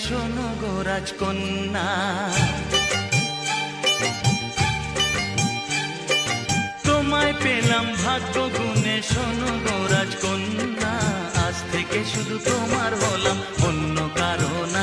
শোনো গো রাজকন্যা, তোমায় পেলাম ভাগ্য গুণে। শোনো গো রাজকন্যা, আজ থেকে শুধু তোমার হলাম, অন্য কারো না।